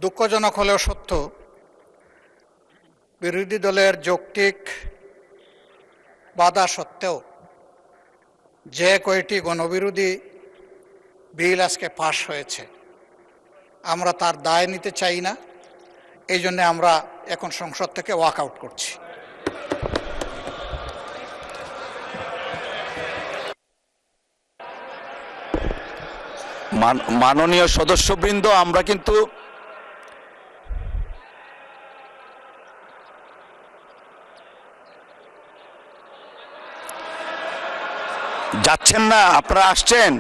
দুঃখজনক হলেও সত্য, বিরোধী দলের যৌক্তিক বাধা সত্ত্বেও যে কয়টি গণবিরোধী বিল আজকে পাশ হয়েছে, আমরা তার দায় নিতে চাই না। এই জন্য আমরা এখন সংসদ থেকে ওয়াক আউট করছি। মাননীয় সদস্যবৃন্দ, আমরা কিন্তু যাচ্ছেন না, আপনারা আসছেন।